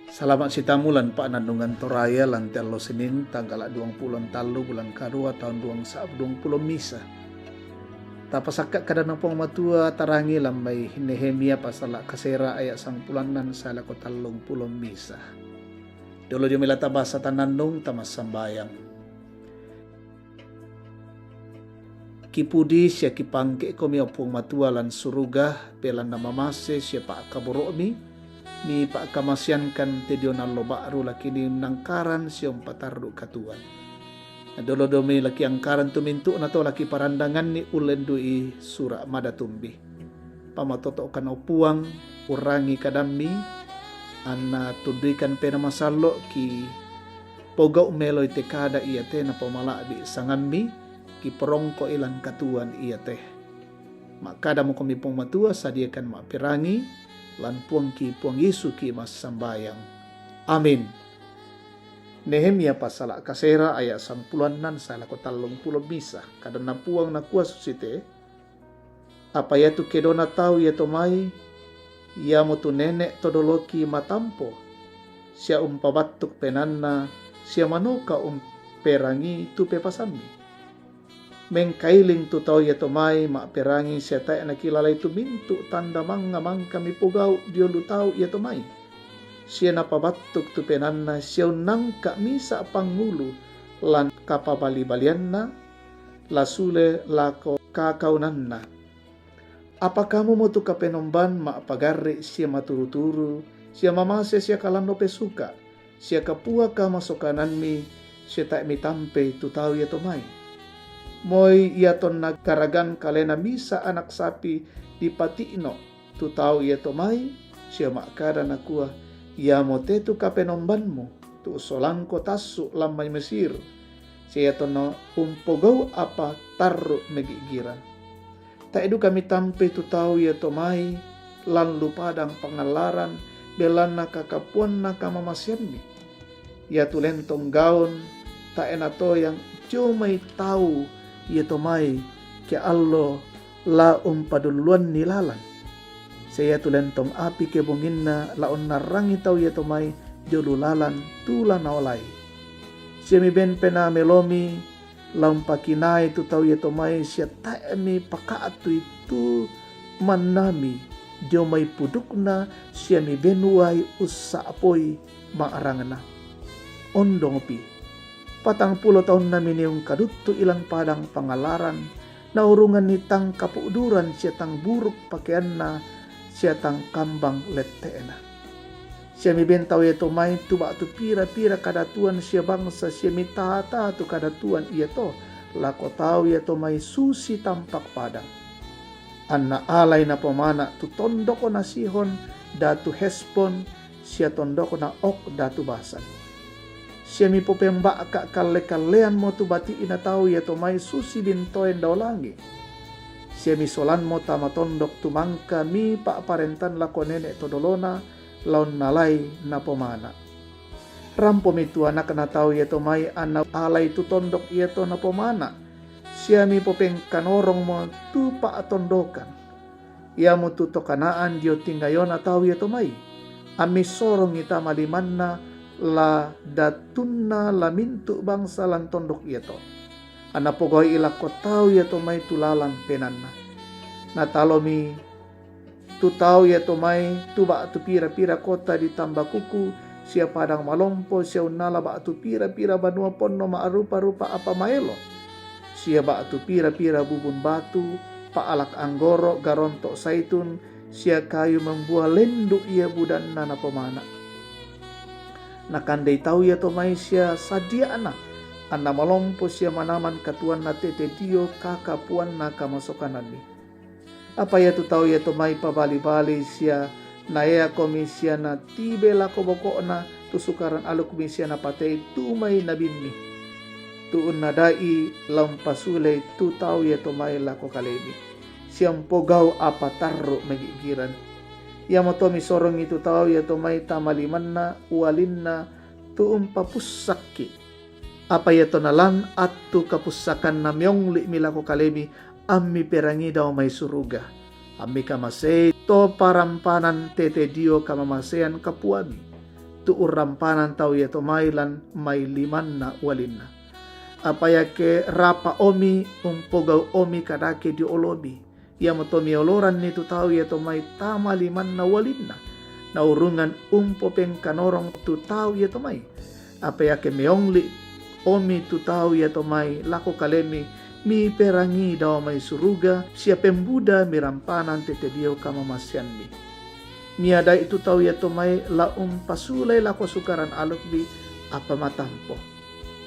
Selamat sitamulan Pak Nandungan Toraya lantel lo Senin tanggal 20 talu bulan kedua tahun 2020 misa. Tapasakak kada napong matua tarangi lambai Nehemia pasal kasera ayat sang pulanan sala ko talong pulong misa. Dolo jumila tabasa tanandung tamas sambayang. Kipudi siya kipangke ko miopong matua lan suruga pelan namamase siya pa kaboromi ni pak kamasyankan tedional lo ba'ru laki ni nangkaran siyong patardu katuan. Dolo domi laki angkaran tumintu na to laki parandangan ni ulendui sura madatumbi. Pamatoto kan opuang urangi kadami anna tudrikan pena masalo ki poga umeloy te kada iya te na pamalabi sangammi ki perongko ilan katuan iya teh. Makada mo kumipong matua sadiakan mapirangi lan puang Yesu ki mas sambayang. Amin. Nehemia pasal kasera ayat 10 sala ko 30 bisa kada na puang na kuas susite apa ya tu kedona tau ya tomai ya mo tu nenek todoloki matampo sia umpabatuk penanna sia manuka perangi tu pepasami mengkailing tu tau ya tomai mak perangi siya tayo nakilalay tu mintu tanda mang kami pugaw diyo lutaw ya tomai siya napabatok tu penanna siya nangka misa pangulo lan kapabali-balian na lasule lako kakaunan na apa kamu mo tu kapenomban mak pagari siya maturu-turu siya mamase siya kalano pesuka siya kapua ka masukanan mi siya tayo mitampe tu tau ya tomai moy yaton nagkaragan kalena misa anak sapi di patino tu tau iya tomai siya makada nakuha ya mo tetu kapenomban mo tu solangko tasu lamay Mesir siya yaton na umpogaw apa tarro megigiran ta edu kami tampe tu tau iya tomai lan lupadang pangalaran belan na kakapuan na kamamasyan mi ya tulentong gaon ta enato yang cumay tau ia tomai ke allo la paduluan nilalan saya tulentong api ke bunginna laon narangi tau ia tomai jolulalan tula naolai siya mi ben pena melomi laon pakinai tu tau ia tomai siya taemi pakaatu itu manami jomai pudukna siya mi benuai usa apoi maarangana ondong pi 40 tahun namin yung kaduto ilang padang pangalaran, naurungan ni tang kapuduran siya tang buruk pakaian na siya tang kambang letena. Siya mi bentaw ito may tuba tu pira-pira kadatuan siya bangsa siya mi tata tu kadatuan iya to, lako tao ito may susi tampak padang. Anna alay na pamana tu tondo ko na sihon datu hespon siya tondo ko na ok datu basan. Siya mi popemba ka kale-kalean mo tu bati inataw ya to may susi bintoen daw langi. Siya mi solan mo tamatondok tumangka mi paaparentan lako nene todolona laon nalay na pomana. Rampo mi tu anak na tao ya to may anak alay tu tondok ya to na pomana. Siya mi popeng kanorong mo tu paatondokan. Ya mo tu tokanaan diyo tinggayon na tao ya to may. Ami sorong ita maliman na la datunna la mintu bangsa lan tondok ito. Ana pogoy ila ko tao yato may tulalang penanna. Natalomi tu tao yato may tuba tu pira-pira kota di Tambakuku siya padang malompo siya unala ba tu pira-pira banua ponno maarupa-rupa apa maelo. Siya ba tu pira-pira bubun batu paalak anggoro garontok saitun siya kayu membuah lendu ia budan nana pemana. Nakandai tau ya to may siya sadia anak. Anda malompo siya manaman katuan na tete dio kakapuan na kamasokanan ni. Apa ya tu tau ya to may pabali-bali siya na ea komisya na tibe la koboko na tusukaran aluk komisya na patay tumay nabin mi. Tuun na dai lampasulay tu tau ya to may la ko kalemi. Siyang pogaw apatarro magigiran. Ya mo to misorong itu tao ya to may tamaliman na ualin na tuong papusaki. Apa ya to nalan at tu kapusakan na myong mila ko kalemi ammi perangi daw may suruga. Ammi kamasay to parampanan tete dio kamamasayan kapuami. tu urampanan tau ya to mailan may liman na walin na. Apaya ke rapa omi umpogau omi kadake di olobi. Ia motomi oloran ni tu tau ya to may tama liman na walin na. Naurungan umpopeng kanorong tu tau ya to may. Apaya ke meongli omi tu tau ya to may lako kalemi mi perangi daw may suruga siya pembuda mirampanan tetedio kamamasyan mi. Miada itu tau ya to may laum pasulay lako sukaran alukbi apa matampo.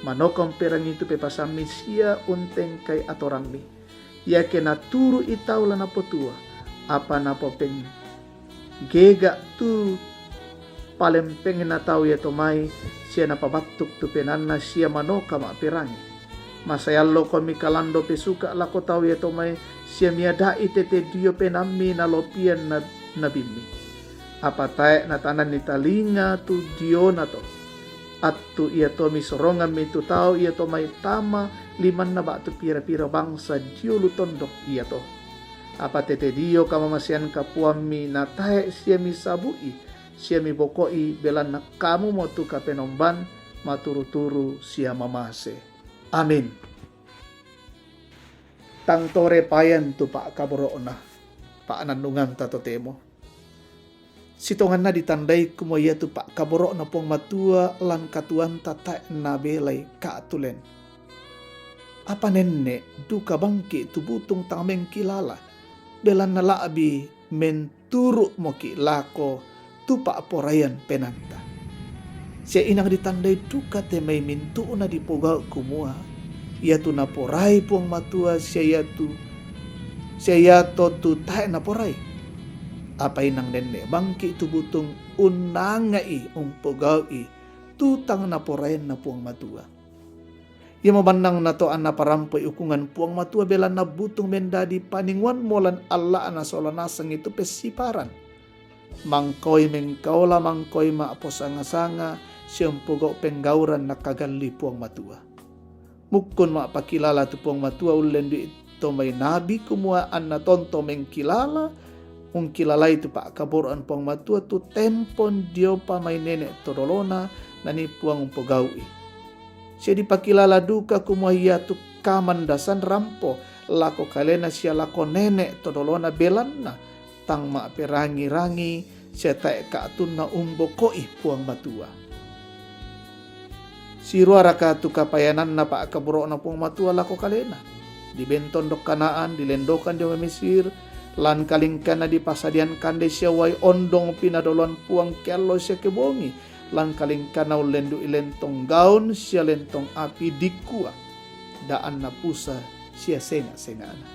Manokong perangi itu pepasami siya unteng kay atorang mi. Ya ke naturu itaw la napotua apa napopeng gega tu palempeng na tau ya to may siya napabatuk tu penanna siya manoka maapirangi. Masayallo komi kalando pesuka lako tau ya to may siya miadai tete dio penami na lopian na nabimi. Apa tae na tanan ni talinga tu dio na to. At tu iya to mi sorongan mi tu tau iya to may tama liman na ba tu pira-pira bangsa dio lutondok iya to. Apa tete dio kamamasian kapuam mi na tae siya mi sabui. Siya mi bokoi belan na kamu mo tu kapenomban maturu-turu siya mamase. Amin. Tang tore payan tu pa kaboro na paananungan tato temo. Sitongan na ditandai kumaya tu pa kaboro na pong matua lan katuan tata na belay kaatulen. Apa nenne duka bangki tubutung tameng kilala belan na laabi menturu mo ki lako tupa porayan penanta. Siya inang ditandai duka te may mintu na dipogaw kumua. Ia tu naporay puang matua siya yato tu tae naporay. Apa inang nenne bangki tubutong unangai umpogaw tutang naporayan na puang matua. Ia mabandang na to an naparampoy ukungan puang matua belan na butong mendadi paningwan molan Allah na solanasang itu pesiparan. Mangkoy mengkaula mangkoy maaposanga-sanga siyang pugaw penggauran na kagali puang matua. Mukun maapakilala tu puang matua ulen di ito may nabi kumuhaan na tonto mengkilala ung kilala itu pa kaburuan puang matua tu tempon dio pa may nene todolona na ni puang pugawi. Siya dipakilala duka kumuhiya tu kamandasan rampo lako kalena siya lako nene todolona belan na tang maapirangi-rangi siya tae kaatun na umbokoi puang matua. Siruara ka tu kapayanan na pa kaburo na puang matua lako kalena. Dibenton dok kanaan, dilendokan di Mesir, lan kalingkan na di pasadian kande siya way ondong pinadolon puang kialo siya kebongi, lan kalingkan na ulendu ilentong gaun siya lentong api dikua, daan na pusa siya senga-sengaana.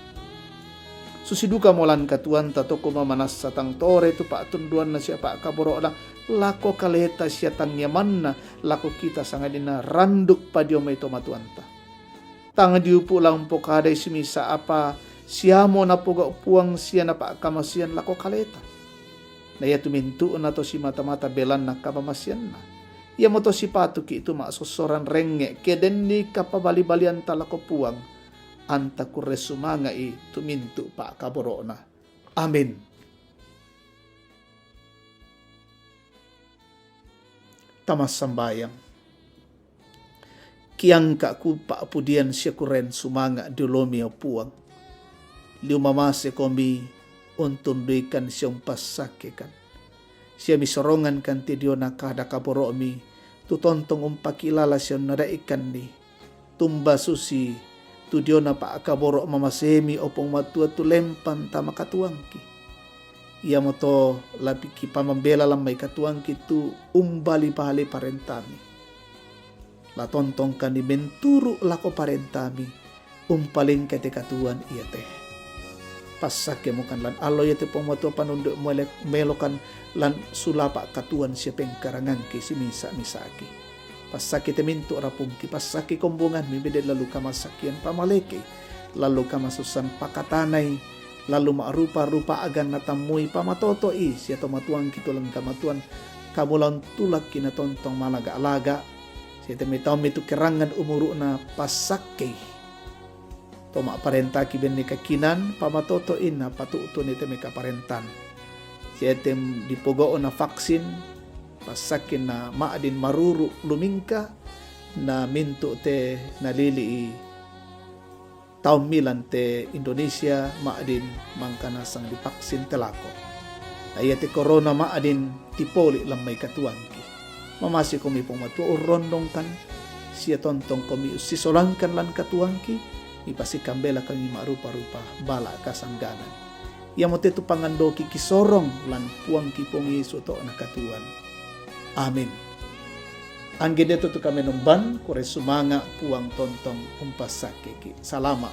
Susiduka molan katuan tato kumamanas sa tang tore tu pa tunduan na siya pa kaburo na lako kaleta siya tang yaman na lako kita sangadin na randuk pa diyo may tomatuanta. Tang diupo lang po kaday simisa apa siya mo na puang siya na pa kamasiyan lako kaleta. Na iya tumintu na to si mata-mata belan na kapamasyan na. Iya mo to si patuki ito maasosoran renge keden ni kapabali-balian talako puang. Anta kuresumanga tumintu pa kaboro na. Amin. Tamas sambayang. Kiang ka ku paapudian siya kuren sumanga dulomi o puang. Liumamase komi untunduikan siyang pasakikan. Siya misorongan kan tidio na kada kaboro mi. Tutontong umpakilala siyang nadaikan ni. Tumba susi. Tudio na pa akaboro mamasemi opong matua tulempan tama katuangki. Ia mo to labiki pamambela lang may katuangki tu umbali-bali parentami. Latontong ka ni menturu lako parentami umpaling kete katuan iya teh. Pasake mo kan lan aloy ite pong matua panundo melokan lan sulapa katuan siya pengkarangan ki si misa-misaki. Pasaki teminto rapungki, pasaki kombongan, mibide lalu kamasakian pamaleke, lalu kamasusan pakatanay, lalu maarupa-rupa agan natamui pamatotoi, siya tomatuang kitulang kamatuan, kamulang tulak kinatontong malaga-alaga, siya temitaw mitu kerangan umuru na pasake. Toma parenta kiben ni kakinan, pamatotoin na patuto ni temi kaparentan. Siya tem dipogoon na vaksin, pasakin na maadin maruru lumingka na minto te nalili taon milan te Indonesia maadin mangkana sang dipaksin telako. Ayate corona maadin tipoli lamay katuangki. Mamasi kumi pong matuo rondong kan siya tontong kumi sisolangkan lan katuangki ipasikambela kami marupa-rupa bala kasangganan. Ia mo tetu pangandoki kisorong lan puang kipong Yesu to nakatuan. Amin. Angge deto tu kami numban kore sumanga puang tontong umpasake ki. Salama.